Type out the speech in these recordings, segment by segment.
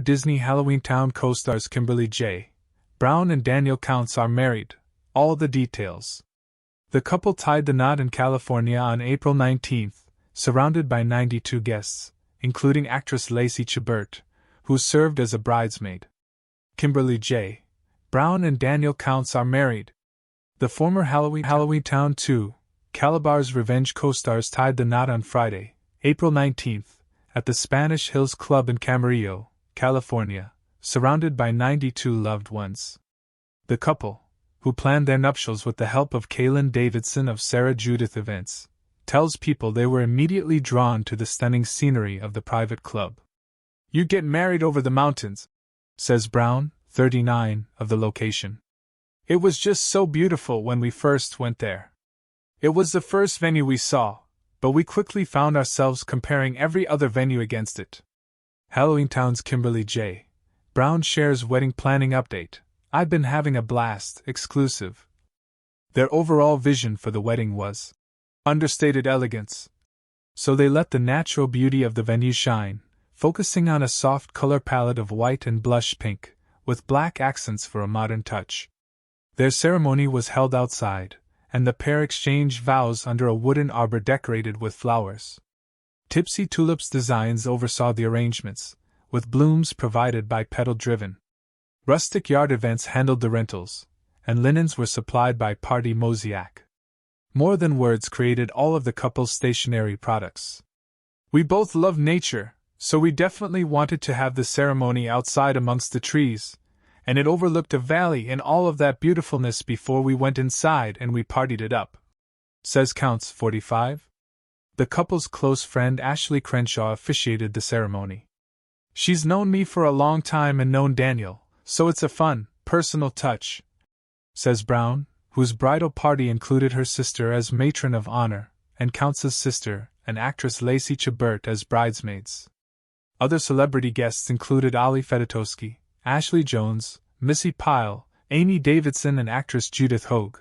Disney Halloweentown Costars Kimberly J. Brown and Daniel Kountz are married. All the details. The couple tied the knot in California on April 19th, surrounded by 92 guests, including actress Lacey Chabert, who served as a bridesmaid. Kimberly J. Brown and Daniel Kountz are married. The former Halloweentown II, Calabar's Revenge co-stars tied the knot on Friday, April 19th, at the Spanish Hills Club in Camarillo, California, surrounded by 92 loved ones. The couple, who planned their nuptials with the help of Kaylen Davidson of Sara Judith Events, tells people they were immediately drawn to the stunning scenery of the private club. "You get married over the mountains," says Brown, 39, of the location. "It was just so beautiful when we first went there. It was the first venue we saw, but we quickly found ourselves comparing every other venue against it." Halloweentown's Kimberly J. Brown shares wedding planning update. "I've been having a blast, exclusive." Their overall vision for the wedding was understated elegance. So they let the natural beauty of the venue shine, focusing on a soft color palette of white and blush pink, with black accents for a modern touch. Their ceremony was held outside, and the pair exchanged vows under a wooden arbor decorated with flowers. Tipsy Tulips Designs oversaw the arrangements, with blooms provided by Pedal Driven. Rustic Yard Events handled the rentals, and linens were supplied by Party Mosaic. More Than Words created all of the couple's stationery products. "We both love nature, so we definitely wanted to have the ceremony outside amongst the trees, and it overlooked a valley and all of that beautifulness before we went inside and we partied it up," says Kountz, 45. The couple's close friend Ashley Crenshaw officiated the ceremony. "She's known me for a long time and known Daniel, so it's a fun, personal touch," says Brown, whose bridal party included her sister as matron of honor, and Countz's sister, and actress Lacey Chabert as bridesmaids. Other celebrity guests included Ali Fedotowsky, Ashley Jones, Missy Pyle, Amy Davidson and actress Judith Hogue,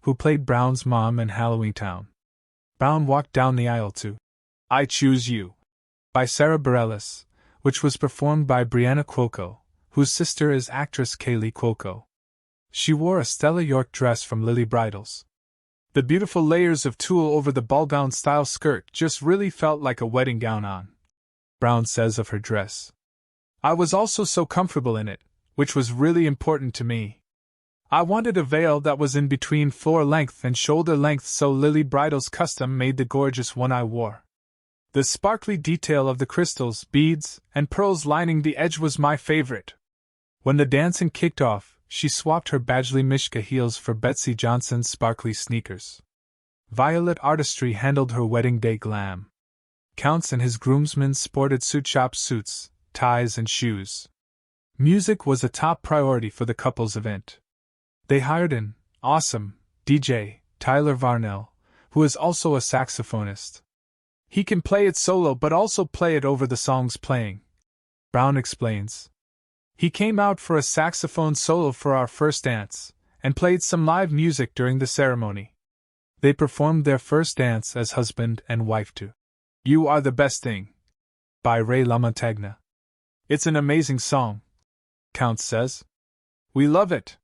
who played Brown's mom in Halloweentown. Brown walked down the aisle to "I Choose You" by Sara Bareilles, which was performed by Brianna Cuoco, whose sister is actress Kaylee Cuoco. She wore a Stella York dress from Lily Bridals. "The beautiful layers of tulle over the ball gown style skirt just really felt like a wedding gown on," Brown says of her dress. "I was also so comfortable in it, which was really important to me. I wanted a veil that was in between floor length and shoulder length, so Lily Bridals custom made the gorgeous one I wore. The sparkly detail of the crystals, beads, and pearls lining the edge was my favorite." When the dancing kicked off, she swapped her Badgley Mishka heels for Betsy Johnson's sparkly sneakers. Violet Artistry handled her wedding day glam. Kountz and his groomsmen sported suit shop suits, ties and shoes. Music was a top priority for the couple's event. They hired an awesome DJ, Tyler Varnell, who is also a saxophonist. "He can play it solo but also play it over the songs playing," Brown explains. "He came out for a saxophone solo for our first dance, and played some live music during the ceremony. They performed their first dance as husband and wife to You Are the Best Thing by Ray LaMontagne. It's an amazing song," Kountz says. "We love it."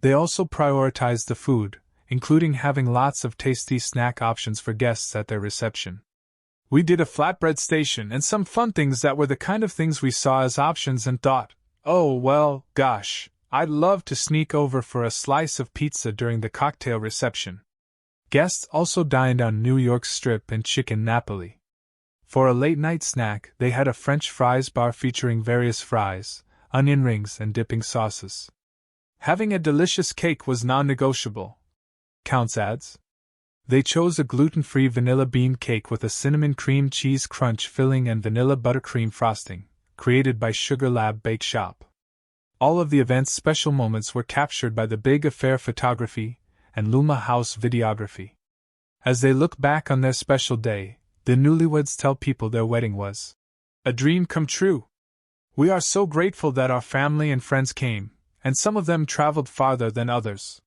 They also prioritized the food, including having lots of tasty snack options for guests at their reception. "We did a flatbread station and some fun things that were the kind of things we saw as options and thought, oh well, gosh, I'd love to sneak over for a slice of pizza during the cocktail reception." Guests also dined on New York strip and chicken Napoli. For a late-night snack, they had a French fries bar featuring various fries, onion rings and dipping sauces. "Having a delicious cake was non-negotiable," Kountz adds. They chose a gluten-free vanilla bean cake with a cinnamon cream cheese crunch filling and vanilla buttercream frosting, created by Sugar Lab Bake Shop. All of the event's special moments were captured by the Big Affair Photography and Luma House Videography. As they look back on their special day, the newlyweds tell people their wedding was a dream come true. "We are so grateful that our family and friends came, and some of them traveled farther than others.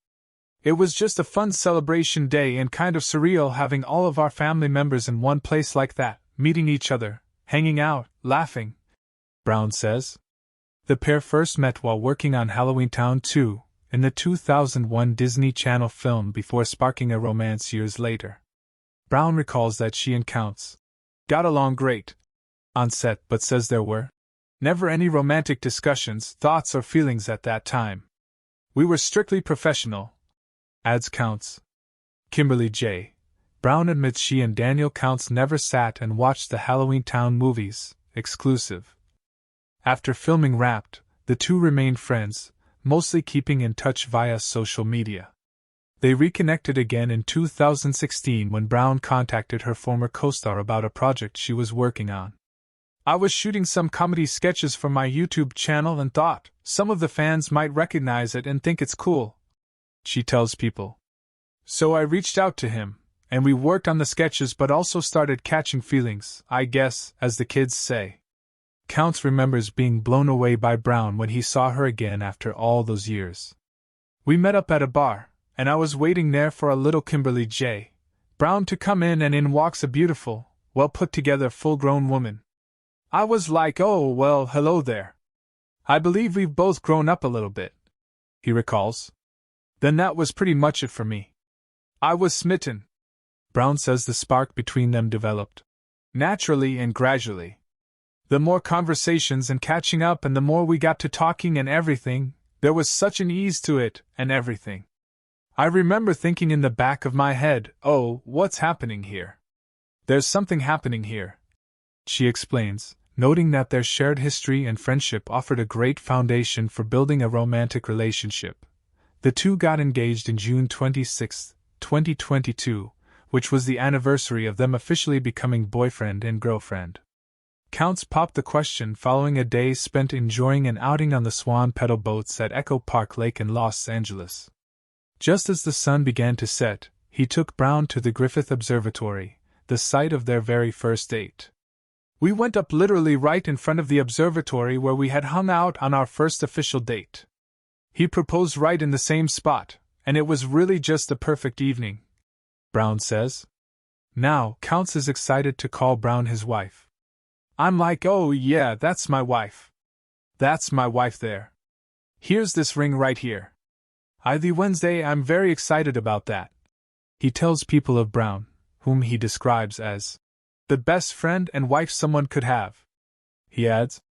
It was just a fun celebration day and kind of surreal having all of our family members in one place like that, meeting each other, hanging out, laughing," Brown says. The pair first met while working on Halloweentown II, in the 2001 Disney Channel film before sparking a romance years later. Brown recalls that she and Kountz got along great on set, but says there were never any romantic discussions, thoughts, or feelings at that time. We were strictly professional, adds Kountz. Kimberly J. Brown admits she and Daniel Kountz never sat and watched the Halloweentown movies, exclusive. After filming wrapped, the two remained friends, mostly keeping in touch via social media. They reconnected again in 2016 when Brown contacted her former co-star about a project she was working on. I was shooting some comedy sketches for my YouTube channel and thought some of the fans might recognize it and think it's cool, she tells People. So I reached out to him, and we worked on the sketches but also started catching feelings, I guess, as the kids say. Kountz remembers being blown away by Brown when he saw her again after all those years. We met up at a bar, and I was waiting there for a little Kimberly J. Brown to come in, and in walks a beautiful, well-put-together full-grown woman. I was like, oh, well, hello there. I believe we've both grown up a little bit, he recalls. Then that was pretty much it for me. I was smitten. Brown says the spark between them developed naturally and gradually. The more conversations and catching up, and the more we got to talking and everything, there was such an ease to it and everything. I remember thinking in the back of my head, oh, what's happening here? There's something happening here, she explains, noting that their shared history and friendship offered a great foundation for building a romantic relationship. The two got engaged in June 26, 2022, which was the anniversary of them officially becoming boyfriend and girlfriend. Kountz popped the question following a day spent enjoying an outing on the Swan pedal boats at Echo Park Lake in Los Angeles. Just as the sun began to set, he took Brown to the Griffith Observatory, the site of their very first date. We went up literally right in front of the observatory where we had hung out on our first official date. He proposed right in the same spot, and it was really just the perfect evening, Brown says. Now, Kountz is excited to call Brown his wife. I'm like, oh yeah, that's my wife. That's my wife there. Here's this ring right here. The Wednesday, I'm very excited about that. He tells People of Brown, whom he describes as the best friend and wife someone could have. He adds,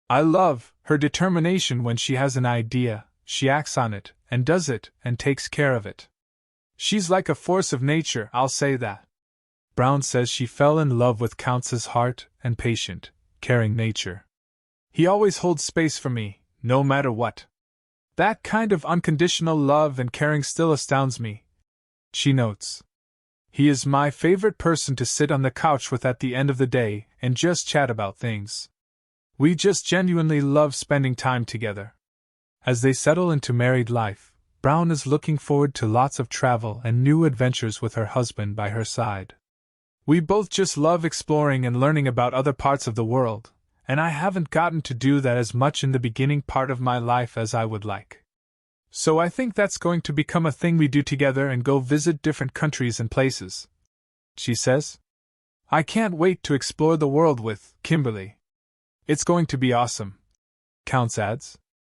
I love her determination. When she has an idea, she acts on it, and does it, and takes care of it. She's like a force of nature, I'll say that. Brown says she fell in love with Kountz's heart and patient, caring nature. He always holds space for me, no matter what. That kind of unconditional love and caring still astounds me, she notes. He is my favorite person to sit on the couch with at the end of the day and just chat about things. We just genuinely love spending time together. As they settle into married life, Brown is looking forward to lots of travel and new adventures with her husband by her side. We both just love exploring and learning about other parts of the world, and I haven't gotten to do that as much in the beginning part of my life as I would like. So I think that's going to become a thing we do together and go visit different countries and places, she says. I can't wait to explore the world with Kimberly. It's going to be awesome, Kountz adds.